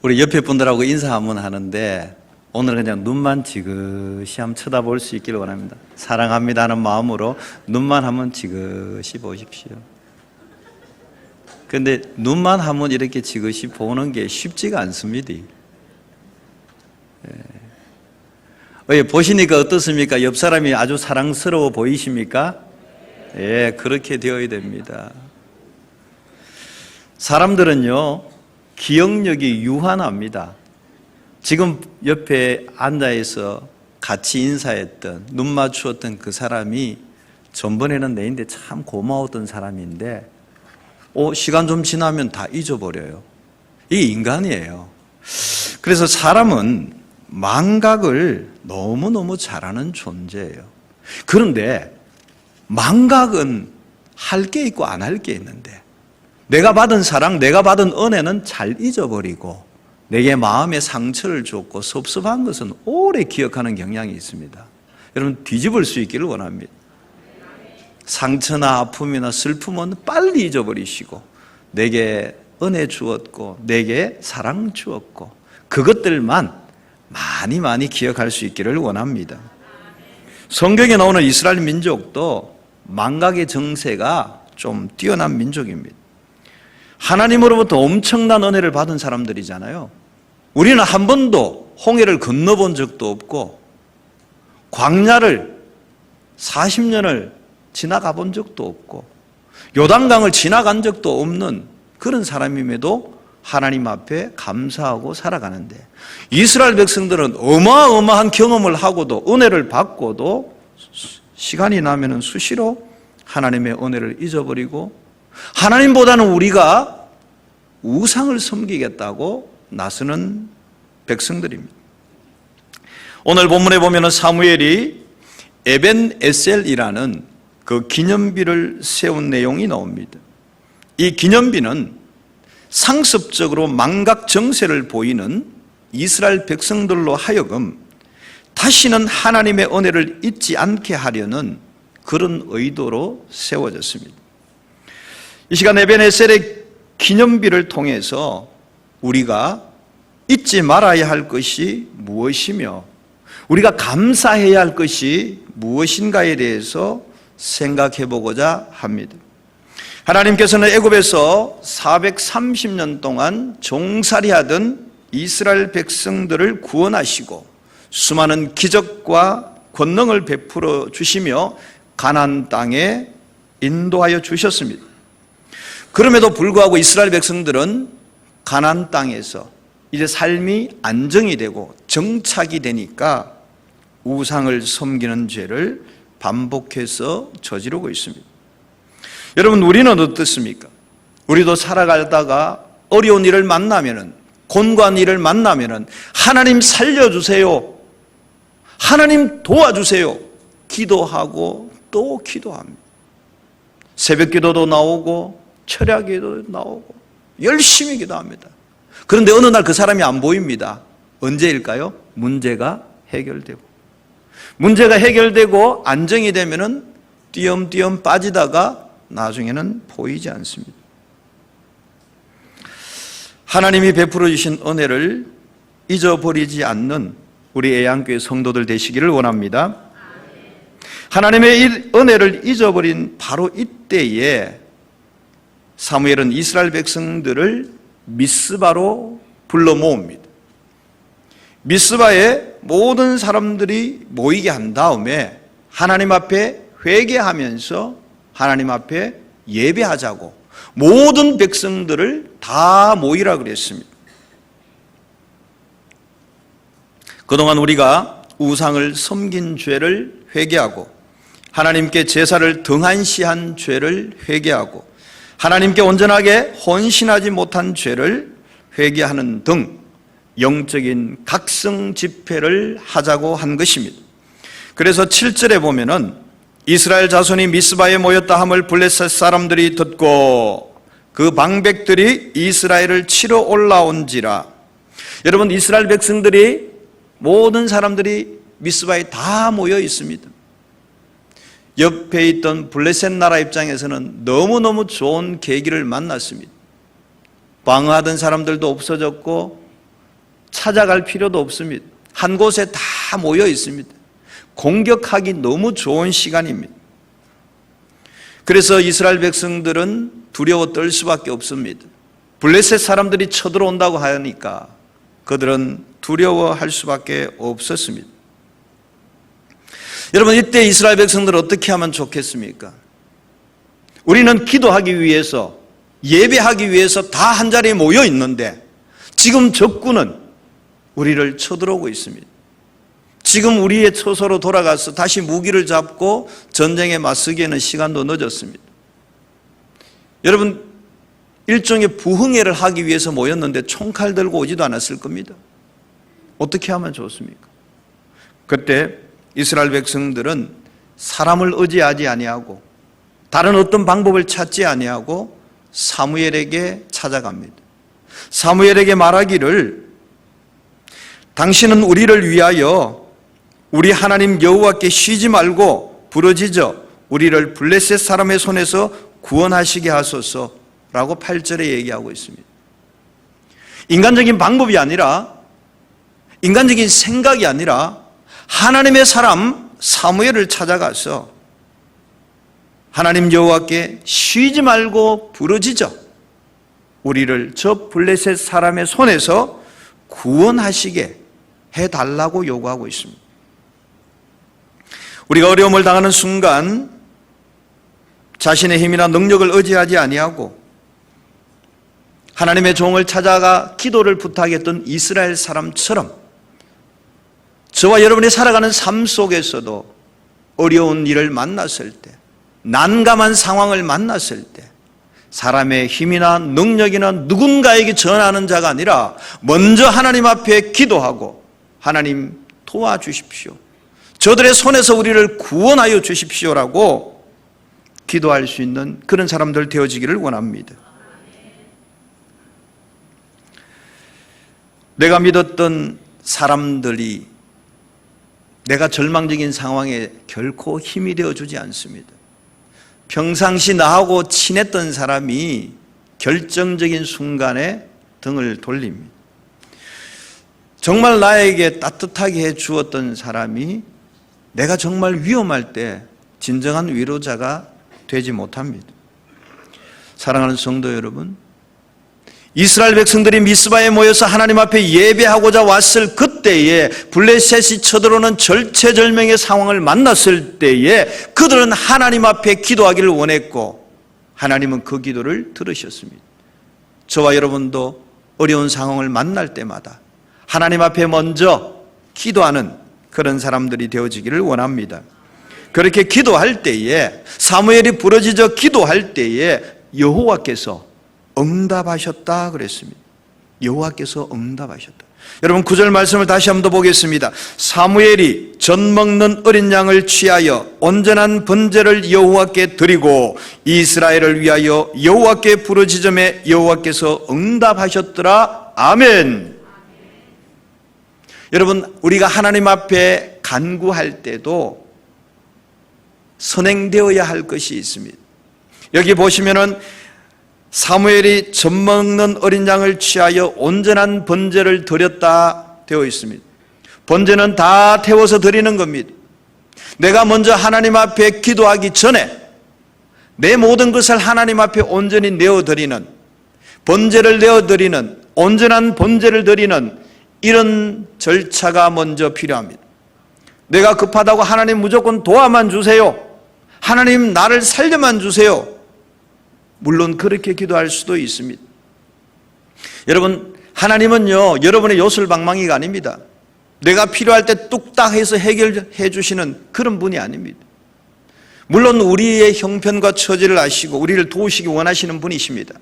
우리 옆에 분들하고 인사 한번 하는데 오늘 그냥 눈만 지그시 한번 쳐다볼 수 있기를 원합니다. 사랑합니다 하는 마음으로 눈만 한번 지그시 보십시오. 근데 눈만 한번 이렇게 지그시 보는 게 쉽지가 않습니다. 보시니까 어떻습니까? 옆 사람이 아주 사랑스러워 보이십니까? 예, 그렇게 되어야 됩니다. 사람들은요, 기억력이 유한합니다. 지금 옆에 앉아있어 같이 인사했던, 눈 맞추었던 그 사람이 전번에는 내인데 참 고마웠던 사람인데, 시간 좀 지나면 다 잊어버려요. 이게 인간이에요. 그래서 사람은 망각을 너무너무 잘하는 존재예요. 그런데 망각은 할 게 있고 안 할 게 있는데, 내가 받은 사랑, 내가 받은 은혜는 잘 잊어버리고 내게 마음에 상처를 줬고 섭섭한 것은 오래 기억하는 경향이 있습니다. 여러분, 뒤집을 수 있기를 원합니다. 상처나 아픔이나 슬픔은 빨리 잊어버리시고 내게 은혜 주었고 내게 사랑 주었고 그것들만 많이 기억할 수 있기를 원합니다. 성경에 나오는 이스라엘 민족도 망각의 정세가 좀 뛰어난 민족입니다. 하나님으로부터 엄청난 은혜를 받은 사람들이잖아요. 우리는 한 번도 홍해를 건너본 적도 없고 광야를 40년을 지나가 본 적도 없고 요단강을 지나간 적도 없는 그런 사람임에도 하나님 앞에 감사하고 살아가는데, 이스라엘 백성들은 어마어마한 경험을 하고도 은혜를 받고도 시간이 나면 수시로 하나님의 은혜를 잊어버리고 하나님보다는 우리가 우상을 섬기겠다고 나서는 백성들입니다. 오늘 본문에 보면 사무엘이 에벤에셀이라는 그 기념비를 세운 내용이 나옵니다. 이 기념비는 상습적으로 망각 정세를 보이는 이스라엘 백성들로 하여금 다시는 하나님의 은혜를 잊지 않게 하려는 그런 의도로 세워졌습니다. 이 시간 에벤에셀의 기념비를 통해서 우리가 잊지 말아야 할 것이 무엇이며 우리가 감사해야 할 것이 무엇인가에 대해서 생각해 보고자 합니다. 하나님께서는 애굽에서 430년 동안 종살이하던 이스라엘 백성들을 구원하시고 수많은 기적과 권능을 베풀어 주시며 가나안 땅에 인도하여 주셨습니다. 그럼에도 불구하고 이스라엘 백성들은 가나안 땅에서 이제 삶이 안정이 되고 정착이 되니까 우상을 섬기는 죄를 반복해서 저지르고 있습니다. 여러분, 우리는 어떻습니까? 우리도 살아가다가 어려운 일을 만나면은, 곤고한 일을 만나면은 하나님 살려주세요, 하나님 도와주세요 기도하고 또 기도합니다. 새벽 기도도 나오고 철야 기도도 나오고 열심히 기도합니다. 그런데 어느 날 그 사람이 안 보입니다. 언제일까요? 문제가 해결되고 안정이 되면은 띄엄띄엄 빠지다가 나중에는 보이지 않습니다. 하나님이 베풀어 주신 은혜를 잊어버리지 않는 우리 애양교회 성도들 되시기를 원합니다. 하나님의 은혜를 잊어버린 바로 이때에 사무엘은 이스라엘 백성들을 미스바로 불러 모읍니다. 미스바에 모든 사람들이 모이게 한 다음에 하나님 앞에 회개하면서 하나님 앞에 예배하자고 모든 백성들을 다 모이라 그랬습니다. 그동안 우리가 우상을 섬긴 죄를 회개하고 하나님께 제사를 등한시한 죄를 회개하고 하나님께 온전하게 헌신하지 못한 죄를 회개하는 등 영적인 각성 집회를 하자고 한 것입니다. 그래서 7절에 보면은 이스라엘 자손이 미스바에 모였다 함을 블레셋 사람들이 듣고 그 방백들이 이스라엘을 치러 올라온지라. 여러분, 이스라엘 백성들이 모든 사람들이 미스바에 다 모여 있습니다. 옆에 있던 블레셋 나라 입장에서는 너무너무 좋은 계기를 만났습니다. 방어하던 사람들도 없어졌고 찾아갈 필요도 없습니다. 한 곳에 다 모여 있습니다. 공격하기 너무 좋은 시간입니다. 그래서 이스라엘 백성들은 두려워 떨 수밖에 없습니다. 블레셋 사람들이 쳐들어온다고 하니까 그들은 두려워할 수밖에 없었습니다. 여러분, 이때 이스라엘 백성들은 어떻게 하면 좋겠습니까? 우리는 기도하기 위해서, 예배하기 위해서 다 한자리에 모여 있는데 지금 적군은 우리를 쳐들어오고 있습니다. 지금 우리의 처소로 돌아가서 다시 무기를 잡고 전쟁에 맞서기에는 시간도 늦었습니다. 여러분, 일종의 부흥회를 하기 위해서 모였는데 총칼 들고 오지도 않았을 겁니다. 어떻게 하면 좋습니까? 그때 이스라엘 백성들은 사람을 의지하지 아니하고 다른 어떤 방법을 찾지 아니하고 사무엘에게 찾아갑니다. 사무엘에게 말하기를, 당신은 우리를 위하여 우리 하나님 여호와께 쉬지 말고 부르짖어 우리를 블레셋 사람의 손에서 구원하시게 하소서라고 8절에 얘기하고 있습니다. 인간적인 방법이 아니라, 인간적인 생각이 아니라 하나님의 사람 사무엘을 찾아가서 하나님 여호와께 쉬지 말고 부르짖어 우리를 저 블레셋 사람의 손에서 구원하시게 해달라고 요구하고 있습니다. 우리가 어려움을 당하는 순간 자신의 힘이나 능력을 의지하지 아니하고 하나님의 종을 찾아가 기도를 부탁했던 이스라엘 사람처럼 저와 여러분이 살아가는 삶 속에서도 어려운 일을 만났을 때, 난감한 상황을 만났을 때 사람의 힘이나 능력이나 누군가에게 전하는 자가 아니라 먼저 하나님 앞에 기도하고, 하나님 도와주십시오, 저들의 손에서 우리를 구원하여 주십시오라고 기도할 수 있는 그런 사람들 되어지기를 원합니다. 내가 믿었던 사람들이 내가 절망적인 상황에 결코 힘이 되어주지 않습니다. 평상시 나하고 친했던 사람이 결정적인 순간에 등을 돌립니다. 정말 나에게 따뜻하게 해주었던 사람이 내가 정말 위험할 때 진정한 위로자가 되지 못합니다. 사랑하는 성도 여러분, 이스라엘 백성들이 미스바에 모여서 하나님 앞에 예배하고자 왔을 그때에 블레셋이 쳐들어오는 절체절명의 상황을 만났을 때에 그들은 하나님 앞에 기도하기를 원했고 하나님은 그 기도를 들으셨습니다. 저와 여러분도 어려운 상황을 만날 때마다 하나님 앞에 먼저 기도하는 그런 사람들이 되어지기를 원합니다. 그렇게 기도할 때에, 사무엘이 부르짖어 기도할 때에 여호와께서 응답하셨다 그랬습니다. 여호와께서 응답하셨다. 여러분 9절 말씀을 다시 한번 더 보겠습니다. 사무엘이 젖 먹는 어린 양을 취하여 온전한 번제를 여호와께 드리고 이스라엘을 위하여 여호와께 부르짖음에 여호와께서 응답하셨더라. 아멘. 여러분, 우리가 하나님 앞에 간구할 때도 선행되어야 할 것이 있습니다. 여기 보시면은 사무엘이 젖 먹는 어린 양을 취하여 온전한 번제를 드렸다 되어 있습니다. 번제는 다 태워서 드리는 겁니다. 내가 먼저 하나님 앞에 기도하기 전에 내 모든 것을 하나님 앞에 온전히 내어드리는, 번제를 내어드리는, 온전한 번제를 드리는 이런 절차가 먼저 필요합니다. 내가 급하다고 하나님 무조건 도와만 주세요, 하나님 나를 살려만 주세요, 물론 그렇게 기도할 수도 있습니다. 여러분, 하나님은요 여러분의 요술방망이가 아닙니다. 내가 필요할 때 뚝딱 해서 해결해 주시는 그런 분이 아닙니다. 물론 우리의 형편과 처지를 아시고 우리를 도우시기 원하시는 분이십니다.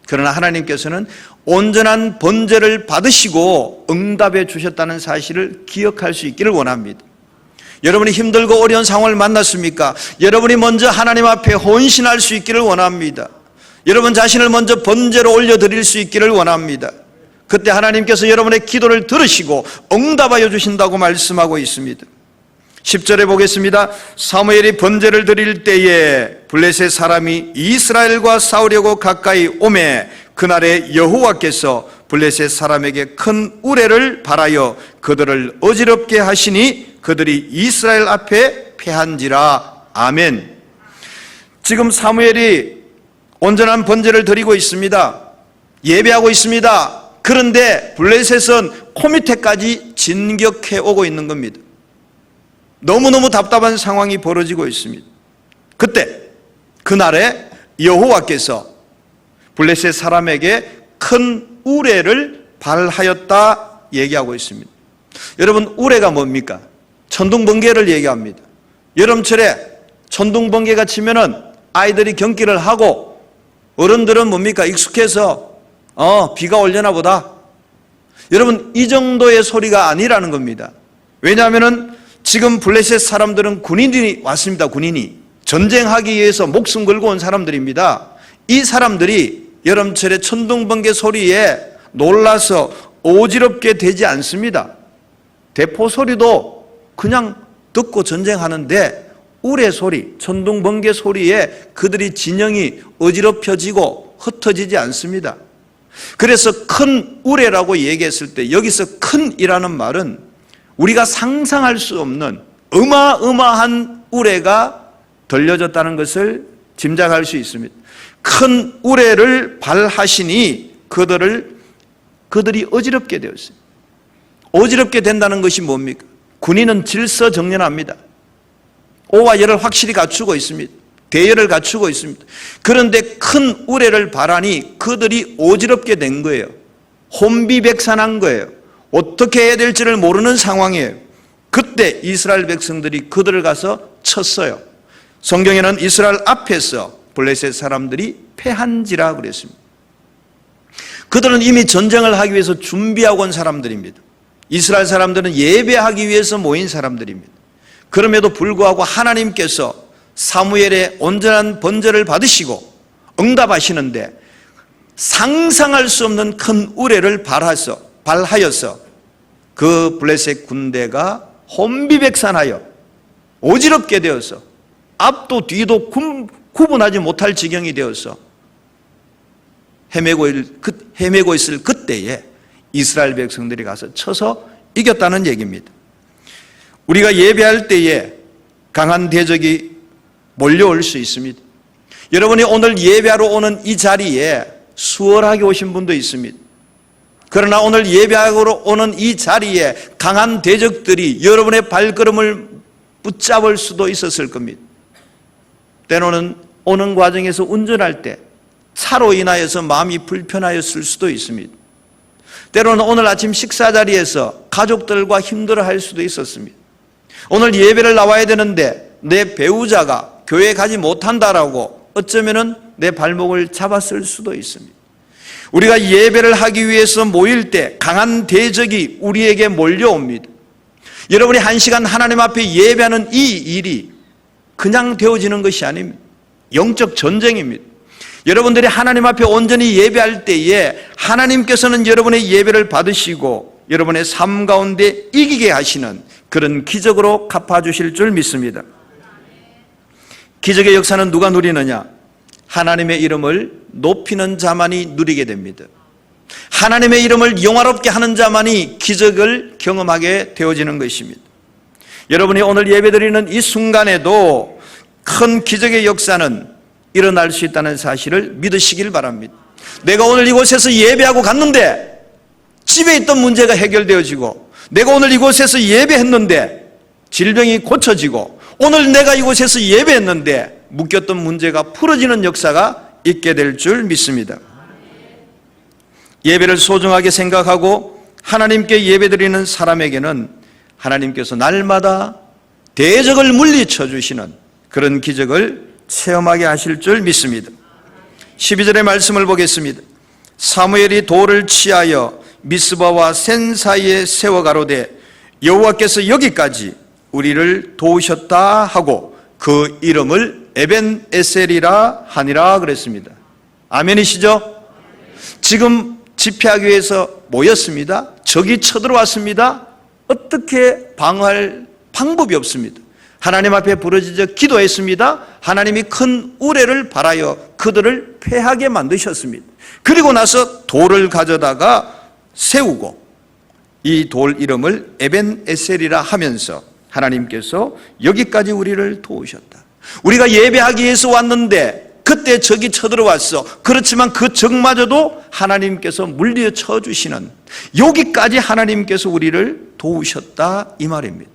그러나 하나님께서는 온전한 번제를 받으시고 응답해 주셨다는 사실을 기억할 수 있기를 원합니다. 여러분이 힘들고 어려운 상황을 만났습니까? 여러분이 먼저 하나님 앞에 헌신할 수 있기를 원합니다. 여러분 자신을 먼저 번제로 올려드릴 수 있기를 원합니다. 그때 하나님께서 여러분의 기도를 들으시고 응답하여 주신다고 말씀하고 있습니다. 10절에 보겠습니다. 사무엘이 번제를 드릴 때에 블레셋 사람이 이스라엘과 싸우려고 가까이 오매 그날에 여호와께서 블레셋 사람에게 큰 우레를 발하여 그들을 어지럽게 하시니 그들이 이스라엘 앞에 패한지라. 아멘. 지금 사무엘이 온전한 번제를 드리고 있습니다. 예배하고 있습니다. 그런데 블레셋은 코밑에까지 진격해 오고 있는 겁니다. 너무너무 답답한 상황이 벌어지고 있습니다. 그날에 여호와께서 블레셋 사람에게 큰 우레를 발하였다 얘기하고 있습니다. 여러분, 우레가 뭡니까? 천둥번개를 얘기합니다. 여름철에 천둥번개가 치면은 아이들이 경기를 하고 어른들은 뭡니까? 익숙해서 비가 올려나 보다. 여러분, 이 정도의 소리가 아니라는 겁니다. 왜냐하면은 지금 블레셋 사람들은 군인이 왔습니다. 군인이 전쟁하기 위해서 목숨 걸고 온 사람들입니다. 이 사람들이 여름철에 천둥번개 소리에 놀라서 어지럽게 되지 않습니다. 대포 소리도 그냥 듣고 전쟁하는데 우레 소리, 천둥번개 소리에 그들이 진영이 어지럽혀지고 흩어지지 않습니다. 그래서 큰 우레라고 얘기했을 때 여기서 큰이라는 말은 우리가 상상할 수 없는 어마어마한 우레가 들려졌다는 것을 짐작할 수 있습니다. 큰 우레를 발하시니 그들이 어지럽게 되었어요. 어지럽게 된다는 것이 뭡니까? 군인은 질서정연합니다. 오와 열을 확실히 갖추고 있습니다. 대열을 갖추고 있습니다. 그런데 큰 우레를 발하니 그들이 어지럽게 된 거예요. 혼비백산한 거예요. 어떻게 해야 될지를 모르는 상황이에요. 그때 이스라엘 백성들이 그들을 가서 쳤어요. 성경에는 이스라엘 앞에서 블레셋 사람들이 패한지라 그랬습니다. 그들은 이미 전쟁을 하기 위해서 준비하고 온 사람들입니다. 이스라엘 사람들은 예배하기 위해서 모인 사람들입니다. 그럼에도 불구하고 하나님께서 사무엘의 온전한 번제를 받으시고 응답하시는데 상상할 수 없는 큰 우레를 발하여서 그 블레셋 군대가 혼비백산하여 어지럽게 되어서 앞도 뒤도 구분하지 못할 지경이 되어서 헤매고 있을 그때에 이스라엘 백성들이 가서 쳐서 이겼다는 얘기입니다. 우리가 예배할 때에 강한 대적이 몰려올 수 있습니다. 여러분이 오늘 예배하러 오는 이 자리에 수월하게 오신 분도 있습니다. 그러나 오늘 예배하러 오는 이 자리에 강한 대적들이 여러분의 발걸음을 붙잡을 수도 있었을 겁니다. 때로는 오는 과정에서 운전할 때 차로 인하여서 마음이 불편하였을 수도 있습니다. 때로는 오늘 아침 식사 자리에서 가족들과 힘들어할 수도 있었습니다. 오늘 예배를 나와야 되는데 내 배우자가 교회에 가지 못한다라고 어쩌면은 내 발목을 잡았을 수도 있습니다. 우리가 예배를 하기 위해서 모일 때 강한 대적이 우리에게 몰려옵니다. 여러분이 1시간 하나님 앞에 예배하는 이 일이 그냥 되어지는 것이 아닙니다. 영적 전쟁입니다. 여러분들이 하나님 앞에 온전히 예배할 때에 하나님께서는 여러분의 예배를 받으시고 여러분의 삶 가운데 이기게 하시는 그런 기적으로 갚아주실 줄 믿습니다. 기적의 역사는 누가 누리느냐? 하나님의 이름을 높이는 자만이 누리게 됩니다. 하나님의 이름을 영화롭게 하는 자만이 기적을 경험하게 되어지는 것입니다. 여러분이 오늘 예배드리는 이 순간에도 큰 기적의 역사는 일어날 수 있다는 사실을 믿으시길 바랍니다. 내가 오늘 이곳에서 예배하고 갔는데 집에 있던 문제가 해결되어지고, 내가 오늘 이곳에서 예배했는데 질병이 고쳐지고, 오늘 내가 이곳에서 예배했는데 묶였던 문제가 풀어지는 역사가 있게 될 줄 믿습니다. 예배를 소중하게 생각하고 하나님께 예배드리는 사람에게는 하나님께서 날마다 대적을 물리쳐 주시는 그런 기적을 체험하게 하실 줄 믿습니다. 12절의 말씀을 보겠습니다. 사무엘이 돌을 취하여 미스바와 센 사이에 세워 가로되 여호와께서 여기까지 우리를 도우셨다 하고 그 이름을 에벤에셀이라 하니라 그랬습니다. 아멘이시죠? 지금 집회하기 위해서 모였습니다. 적이 쳐들어왔습니다. 어떻게 방어할 방법이 없습니다. 하나님 앞에 부르짖어 기도했습니다. 하나님이 큰 우레를 발하여 그들을 패하게 만드셨습니다. 그리고 나서 돌을 가져다가 세우고 이 돌 이름을 에벤에셀이라 하면서 하나님께서 여기까지 우리를 도우셨다. 우리가 예배하기 위해서 왔는데 그때 적이 쳐들어왔어. 그렇지만 그 적마저도 하나님께서 물리쳐 주시는, 여기까지 하나님께서 우리를 도우셨다 이 말입니다.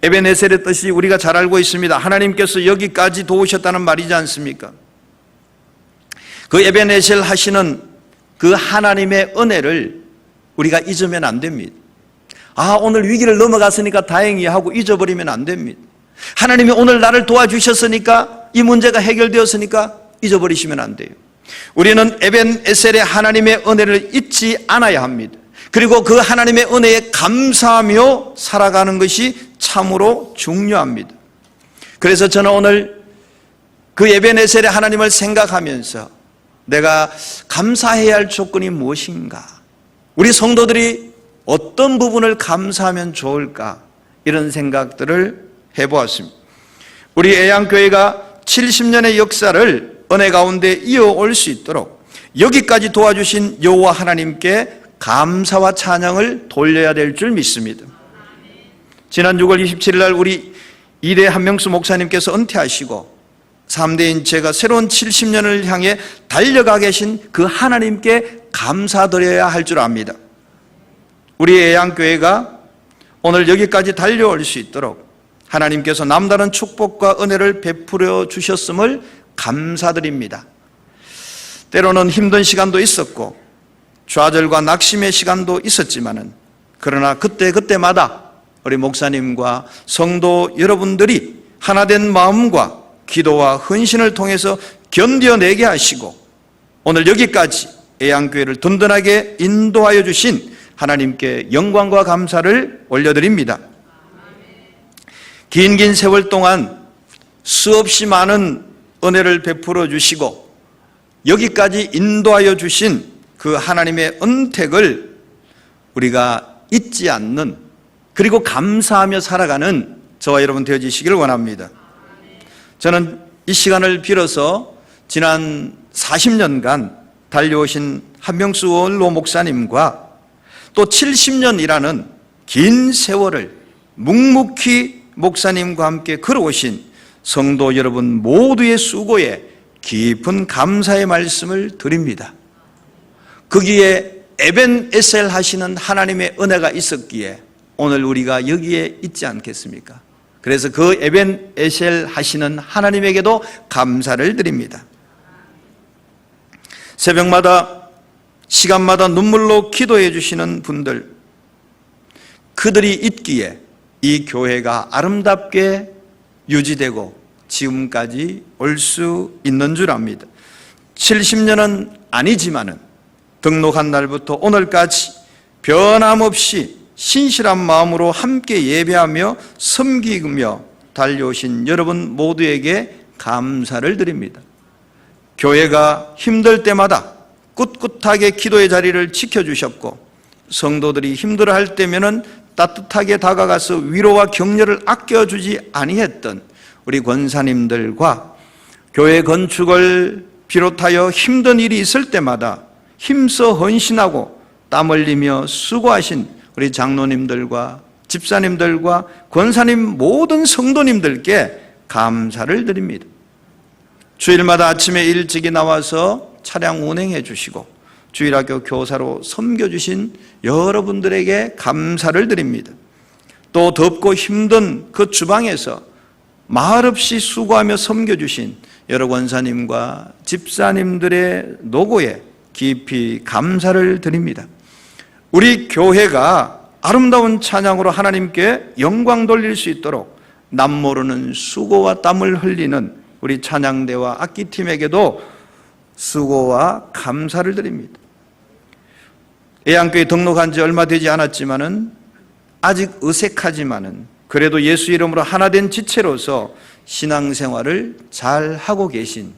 에벤에셀의 뜻이 우리가 잘 알고 있습니다. 하나님께서 여기까지 도우셨다는 말이지 않습니까? 그 에벤에셀 하시는 그 하나님의 은혜를 우리가 잊으면 안 됩니다. 오늘 위기를 넘어갔으니까 다행히 하고 잊어버리면 안 됩니다. 하나님이 오늘 나를 도와주셨으니까, 이 문제가 해결되었으니까 잊어버리시면 안 돼요. 우리는 에벤에셀의 하나님의 은혜를 잊지 않아야 합니다. 그리고 그 하나님의 은혜에 감사하며 살아가는 것이 참으로 중요합니다. 그래서 저는 오늘 그 에벤에셀의 하나님을 생각하면서 내가 감사해야 할 조건이 무엇인가, 우리 성도들이 어떤 부분을 감사하면 좋을까, 이런 생각들을 해보았습니다. 우리 애양교회가 70년의 역사를 은혜 가운데 이어올 수 있도록 여기까지 도와주신 여호와 하나님께 감사와 찬양을 돌려야 될 줄 믿습니다. 지난 6월 27일 날 우리 이대 한명수 목사님께서 은퇴하시고 3대인 제가 새로운 70년을 향해 달려가 계신 그 하나님께 감사드려야 할 줄 압니다. 우리 애양교회가 오늘 여기까지 달려올 수 있도록 하나님께서 남다른 축복과 은혜를 베풀어 주셨음을 감사드립니다. 때로는 힘든 시간도 있었고 좌절과 낙심의 시간도 있었지만은, 그러나 그때마다 우리 목사님과 성도 여러분들이 하나된 마음과 기도와 헌신을 통해서 견뎌내게 하시고 오늘 여기까지 애양교회를 든든하게 인도하여 주신 하나님께 영광과 감사를 올려드립니다. 긴 세월 동안 수없이 많은 은혜를 베풀어 주시고 여기까지 인도하여 주신 그 하나님의 은택을 우리가 잊지 않는, 그리고 감사하며 살아가는 저와 여러분 되어지시길 원합니다. 저는 이 시간을 빌어서 지난 40년간 달려오신 한명수 원로 목사님과 또 70년이라는 긴 세월을 묵묵히 목사님과 함께 걸어오신 성도 여러분 모두의 수고에 깊은 감사의 말씀을 드립니다. 거기에 에벤에셀 하시는 하나님의 은혜가 있었기에 오늘 우리가 여기에 있지 않겠습니까? 그래서 그 에벤에셀 하시는 하나님에게도 감사를 드립니다. 새벽마다 시간마다 눈물로 기도해 주시는 분들, 그들이 있기에 이 교회가 아름답게 유지되고 지금까지 올 수 있는 줄 압니다. 70년은 아니지만은 등록한 날부터 오늘까지 변함없이 신실한 마음으로 함께 예배하며 섬기며 달려오신 여러분 모두에게 감사를 드립니다. 교회가 힘들 때마다 꿋꿋하게 기도의 자리를 지켜주셨고 성도들이 힘들어할 때면은 따뜻하게 다가가서 위로와 격려를 아껴주지 아니했던 우리 권사님들과 교회 건축을 비롯하여 힘든 일이 있을 때마다 힘써 헌신하고 땀 흘리며 수고하신 우리 장로님들과 집사님들과 권사님 모든 성도님들께 감사를 드립니다. 주일마다 아침에 일찍이 나와서 차량 운행해 주시고 주일학교 교사로 섬겨주신 여러분들에게 감사를 드립니다. 또 덥고 힘든 그 주방에서 말없이 수고하며 섬겨주신 여러 권사님과 집사님들의 노고에 깊이 감사를 드립니다. 우리 교회가 아름다운 찬양으로 하나님께 영광 돌릴 수 있도록 남모르는 수고와 땀을 흘리는 우리 찬양대와 악기팀에게도 수고와 감사를 드립니다. 애양교회 등록한 지 얼마 되지 않았지만은 아직 어색하지만은 그래도 예수 이름으로 하나된 지체로서 신앙생활을 잘 하고 계신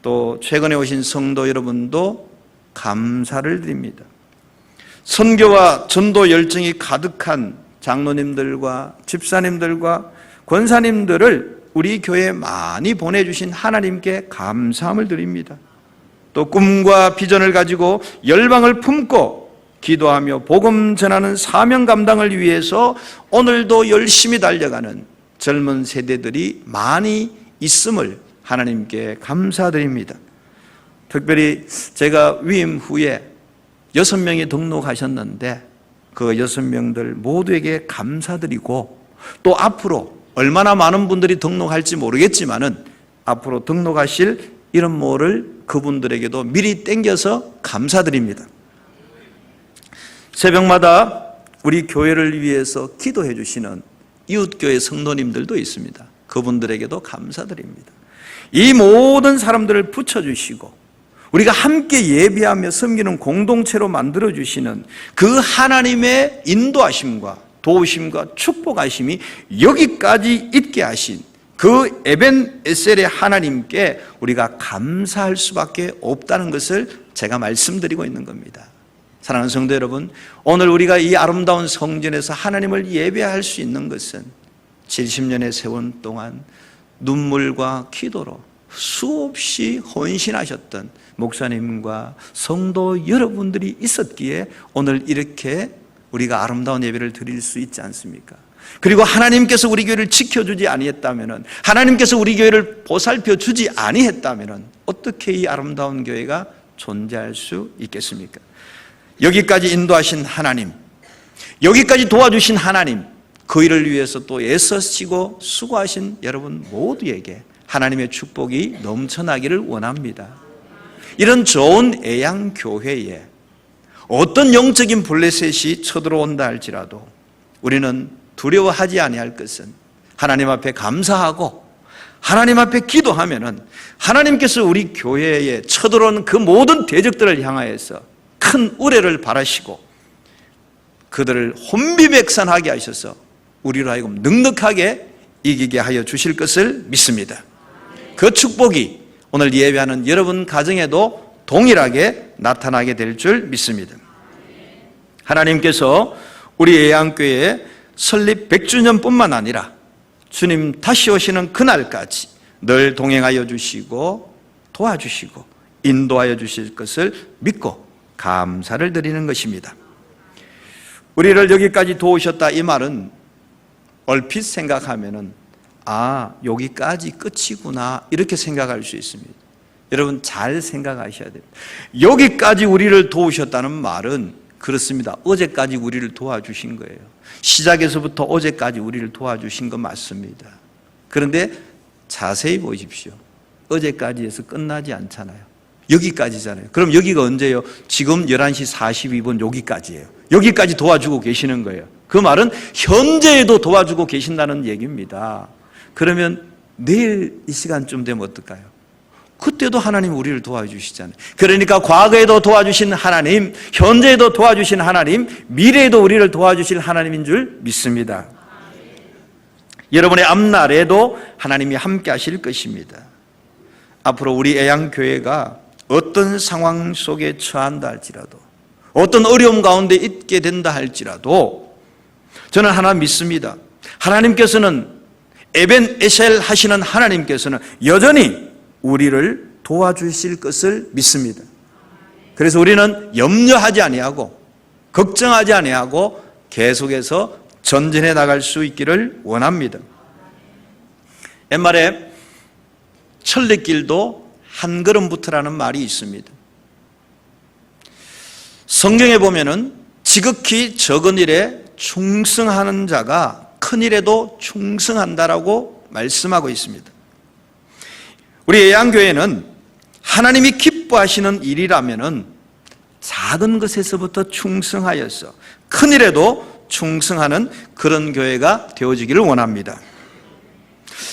또 최근에 오신 성도 여러분도 감사를 드립니다. 선교와 전도 열정이 가득한 장로님들과 집사님들과 권사님들을 우리 교회에 많이 보내주신 하나님께 감사함을 드립니다. 또 꿈과 비전을 가지고 열방을 품고 기도하며 복음 전하는 사명 감당을 위해서 오늘도 열심히 달려가는 젊은 세대들이 많이 있음을 하나님께 감사드립니다. 특별히 제가 위임 후에 6명이 등록하셨는데 그 6명들 모두에게 감사드리고, 또 앞으로 얼마나 많은 분들이 등록할지 모르겠지만은 앞으로 등록하실 이름모를 그분들에게도 미리 땡겨서 감사드립니다. 새벽마다 우리 교회를 위해서 기도해 주시는 이웃교회 성도님들도 있습니다. 그분들에게도 감사드립니다. 이 모든 사람들을 붙여주시고 우리가 함께 예배하며 섬기는 공동체로 만들어주시는 그 하나님의 인도하심과 도우심과 축복하심이 여기까지 있게 하신 그 에벤 에셀의 하나님께 우리가 감사할 수밖에 없다는 것을 제가 말씀드리고 있는 겁니다. 사랑하는 성도 여러분, 오늘 우리가 이 아름다운 성전에서 하나님을 예배할 수 있는 것은 70년의 세월 동안 눈물과 기도로 수없이 헌신하셨던 목사님과 성도 여러분들이 있었기에 오늘 이렇게 우리가 아름다운 예배를 드릴 수 있지 않습니까? 그리고 하나님께서 우리 교회를 지켜주지 아니했다면, 하나님께서 우리 교회를 보살펴 주지 아니했다면 어떻게 이 아름다운 교회가 존재할 수 있겠습니까? 여기까지 인도하신 하나님, 여기까지 도와주신 하나님, 그 일을 위해서 또 애쓰시고 수고하신 여러분 모두에게 하나님의 축복이 넘쳐나기를 원합니다. 이런 좋은 애양교회에 어떤 영적인 블레셋이 쳐들어온다 할지라도 우리는 두려워하지 아니할 것은 하나님 앞에 감사하고 하나님 앞에 기도하면은 하나님께서 우리 교회에 쳐들어오는 그 모든 대적들을 향하여서 큰 의뢰를 바라시고 그들을 혼비백산하게 하셔서 우리로 하여금 넉넉하게 이기게 하여 주실 것을 믿습니다. 그 축복이 오늘 예배하는 여러분 가정에도 동일하게 나타나게 될 줄 믿습니다. 하나님께서 우리 예양교회 설립 100주년뿐만 아니라 주님 다시 오시는 그날까지 늘 동행하여 주시고 도와주시고 인도하여 주실 것을 믿고 감사를 드리는 것입니다. 우리를 여기까지 도우셨다 이 말은 얼핏 생각하면은 여기까지 끝이구나 이렇게 생각할 수 있습니다. 여러분 잘 생각하셔야 됩니다. 여기까지 우리를 도우셨다는 말은 그렇습니다. 어제까지 우리를 도와주신 거예요. 시작에서부터 어제까지 우리를 도와주신 거 맞습니다. 그런데 자세히 보십시오. 어제까지에서 끝나지 않잖아요. 여기까지잖아요. 그럼 여기가 언제예요? 지금 11시 42분 여기까지예요. 여기까지 도와주고 계시는 거예요. 그 말은 현재에도 도와주고 계신다는 얘기입니다. 그러면 내일 이 시간쯤 되면 어떨까요? 그때도 하나님 우리를 도와주시잖아요. 그러니까 과거에도 도와주신 하나님, 현재에도 도와주신 하나님, 미래에도 우리를 도와주실 하나님인 줄 믿습니다. 여러분의 앞날에도 하나님이 함께 하실 것입니다. 앞으로 우리 애양교회가 어떤 상황 속에 처한다 할지라도, 어떤 어려움 가운데 있게 된다 할지라도 저는 하나 믿습니다. 하나님께서는 에벤 에셀 하시는 하나님께서는 여전히 우리를 도와주실 것을 믿습니다. 그래서 우리는 염려하지 아니하고 걱정하지 아니하고 계속해서 전진해 나갈 수 있기를 원합니다. 옛말에 천리길도 한 걸음부터라는 말이 있습니다. 성경에 보면은 지극히 적은 일에 충성하는 자가 큰 일에도 충성한다라고 말씀하고 있습니다. 우리 예양교회는 하나님이 기뻐하시는 일이라면은 작은 것에서부터 충성하여서 큰 일에도 충성하는 그런 교회가 되어지기를 원합니다.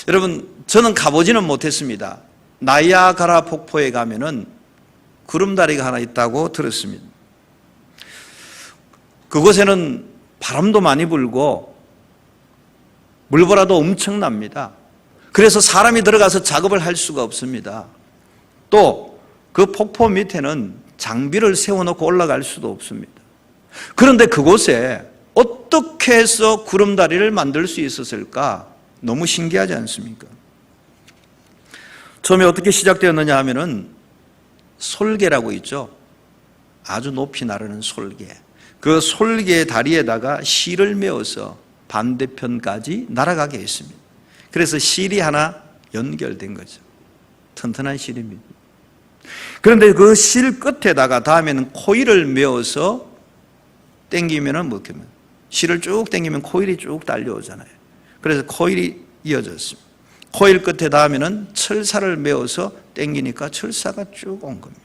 여러분, 저는 가보지는 못했습니다. 나이아가라 폭포에 가면은 구름다리가 하나 있다고 들었습니다. 그곳에는 바람도 많이 불고 물보라도 엄청납니다. 그래서 사람이 들어가서 작업을 할 수가 없습니다. 또 그 폭포 밑에는 장비를 세워놓고 올라갈 수도 없습니다. 그런데 그곳에 어떻게 해서 구름다리를 만들 수 있었을까? 너무 신기하지 않습니까? 처음에 어떻게 시작되었느냐 하면은 솔개라고 있죠. 아주 높이 나르는 솔개. 그 솔개 다리에다가 실을 메어서 반대편까지 날아가게 했습니다. 그래서 실이 하나 연결된 거죠. 튼튼한 실입니다. 그런데 그 실 끝에다가 다음에는 코일을 메어서 당기면은 뭐 이렇게 실을 쭉 당기면 코일이 쭉 달려오잖아요. 그래서 코일이 이어졌습니다. 코일 끝에 다음에는 철사를 메어서 당기니까 철사가 쭉 온 겁니다.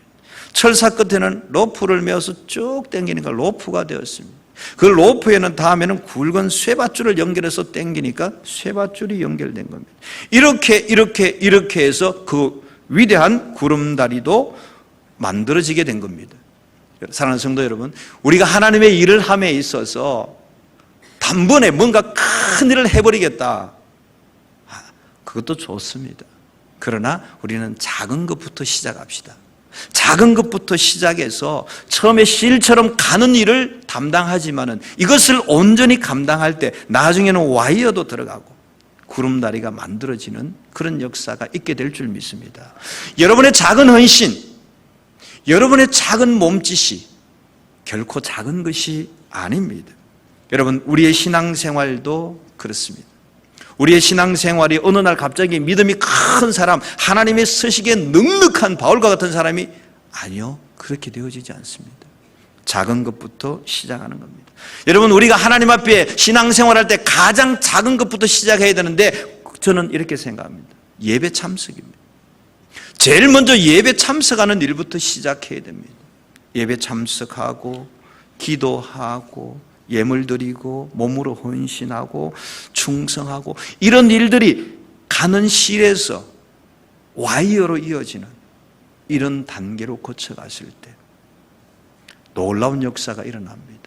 철사 끝에는 로프를 메어서 쭉 당기니까 로프가 되었습니다. 그 로프에는 다음에는 굵은 쇠밧줄을 연결해서 당기니까 쇠밧줄이 연결된 겁니다. 이렇게 해서 그 위대한 구름다리도 만들어지게 된 겁니다. 사랑하는 성도 여러분, 우리가 하나님의 일을 함에 있어서 단번에 뭔가 큰 일을 해버리겠다, 그것도 좋습니다. 그러나 우리는 작은 것부터 시작합시다. 작은 것부터 시작해서 처음에 실처럼 가는 일을 담당하지만은 이것을 온전히 감당할 때 나중에는 와이어도 들어가고 구름다리가 만들어지는 그런 역사가 있게 될 줄 믿습니다. 여러분의 작은 헌신, 여러분의 작은 몸짓이 결코 작은 것이 아닙니다. 여러분, 우리의 신앙생활도 그렇습니다. 우리의 신앙생활이 어느 날 갑자기 믿음이 큰 사람, 하나님의 서식에 넉넉한 바울과 같은 사람이, 아니요, 그렇게 되어지지 않습니다. 작은 것부터 시작하는 겁니다. 여러분, 우리가 하나님 앞에 신앙생활할 때 가장 작은 것부터 시작해야 되는데, 저는 이렇게 생각합니다. 예배 참석입니다. 제일 먼저 예배 참석하는 일부터 시작해야 됩니다. 예배 참석하고 기도하고 예물 드리고 몸으로 헌신하고 충성하고, 이런 일들이 가는 실에서 와이어로 이어지는 이런 단계로 거쳐갔을 때 놀라운 역사가 일어납니다.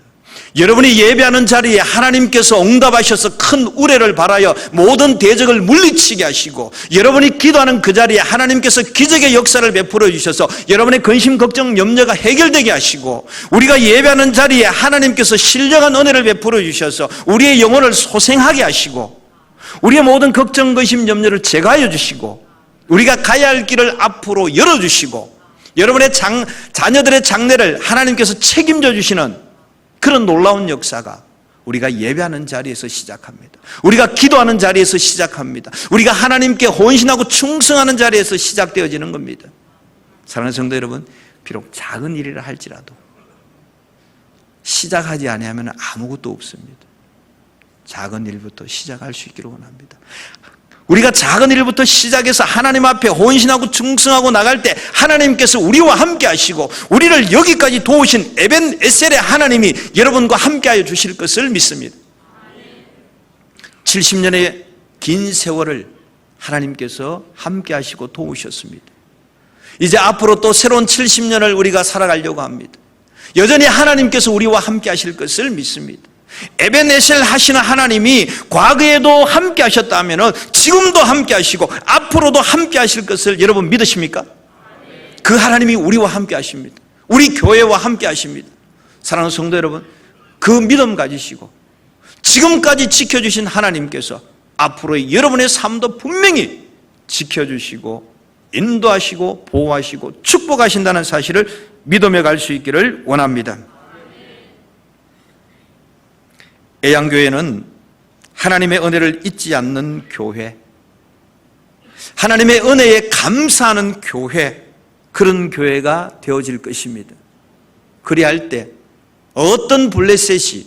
여러분이 예배하는 자리에 하나님께서 응답하셔서 큰 우레를 발하여 모든 대적을 물리치게 하시고, 여러분이 기도하는 그 자리에 하나님께서 기적의 역사를 베풀어 주셔서 여러분의 근심, 걱정, 염려가 해결되게 하시고, 우리가 예배하는 자리에 하나님께서 신령한 은혜를 베풀어 주셔서 우리의 영혼을 소생하게 하시고, 우리의 모든 걱정, 근심, 염려를 제거하여 주시고, 우리가 가야 할 길을 앞으로 열어주시고, 여러분의 자녀들의 장래를 하나님께서 책임져 주시는 그런 놀라운 역사가 우리가 예배하는 자리에서 시작합니다. 우리가 기도하는 자리에서 시작합니다. 우리가 하나님께 헌신하고 충성하는 자리에서 시작되어지는 겁니다. 사랑하는 성도 여러분, 비록 작은 일이라 할지라도 시작하지 아니하면 아무것도 없습니다. 작은 일부터 시작할 수 있기를 원합니다. 우리가 작은 일부터 시작해서 하나님 앞에 헌신하고 충성하고 나갈 때 하나님께서 우리와 함께 하시고 우리를 여기까지 도우신 에벤 에셀의 하나님이 여러분과 함께 하여 주실 것을 믿습니다. 70년의 긴 세월을 하나님께서 함께 하시고 도우셨습니다. 이제 앞으로 또 새로운 70년을 우리가 살아가려고 합니다. 여전히 하나님께서 우리와 함께 하실 것을 믿습니다. 에벤에셀 하시는 하나님이 과거에도 함께 하셨다면 지금도 함께 하시고 앞으로도 함께 하실 것을 여러분 믿으십니까? 그 하나님이 우리와 함께 하십니다. 우리 교회와 함께 하십니다. 사랑하는 성도 여러분, 그 믿음 가지시고 지금까지 지켜주신 하나님께서 앞으로의 여러분의 삶도 분명히 지켜주시고 인도하시고 보호하시고 축복하신다는 사실을 믿으며 갈 수 있기를 원합니다. 애양교회는 하나님의 은혜를 잊지 않는 교회, 하나님의 은혜에 감사하는 교회, 그런 교회가 되어질 것입니다. 그리할 때 어떤 블레셋이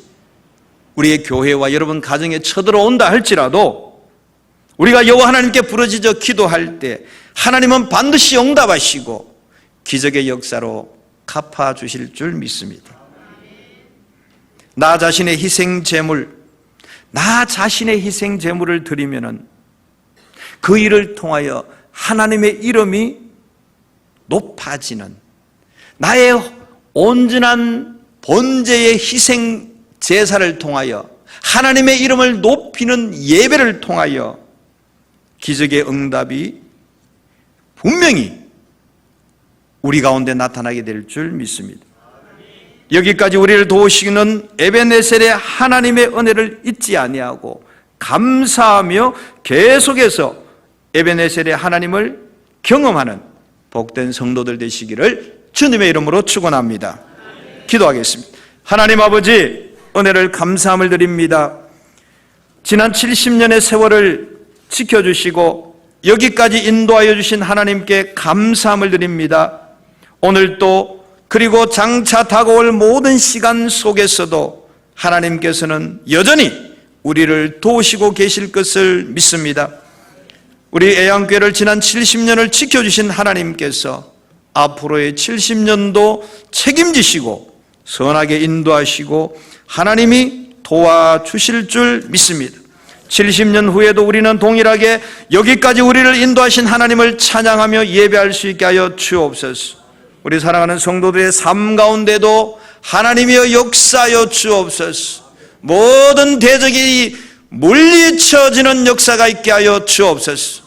우리의 교회와 여러분 가정에 쳐들어온다 할지라도 우리가 여호와 하나님께 부르짖어 기도할 때 하나님은 반드시 응답하시고 기적의 역사로 갚아주실 줄 믿습니다. 나 자신의 희생 제물을 드리면은 그 일을 통하여 하나님의 이름이 높아지는, 나의 온전한 번제의 희생 제사를 통하여 하나님의 이름을 높이는 예배를 통하여 기적의 응답이 분명히 우리 가운데 나타나게 될 줄 믿습니다. 여기까지 우리를 도우시는 에벤에셀의 하나님의 은혜를 잊지 아니하고 감사하며 계속해서 에베네셀의 하나님을 경험하는 복된 성도들 되시기를 주님의 이름으로 축원합니다. 기도하겠습니다. 하나님 아버지, 은혜를 감사함을 드립니다. 지난 70년의 세월을 지켜주시고 여기까지 인도하여 주신 하나님께 감사함을 드립니다. 오늘도 그리고 장차 다가올 모든 시간 속에서도 하나님께서는 여전히 우리를 도우시고 계실 것을 믿습니다. 우리 애양교회를 지난 70년을 지켜주신 하나님께서 앞으로의 70년도 책임지시고 선하게 인도하시고 하나님이 도와주실 줄 믿습니다. 70년 후에도 우리는 동일하게 여기까지 우리를 인도하신 하나님을 찬양하며 예배할 수 있게 하여 주옵소서. 우리 사랑하는 성도들의 삶 가운데도 하나님이여 역사하여 주옵소서. 모든 대적이 물리쳐지는 역사가 있게 하여 주옵소서.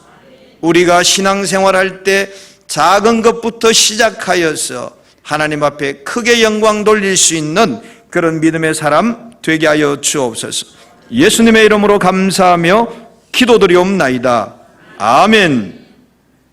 우리가 신앙생활할 때 작은 것부터 시작하여서 하나님 앞에 크게 영광 돌릴 수 있는 그런 믿음의 사람 되게 하여 주옵소서. 예수님의 이름으로 감사하며 기도드리옵나이다. 아멘.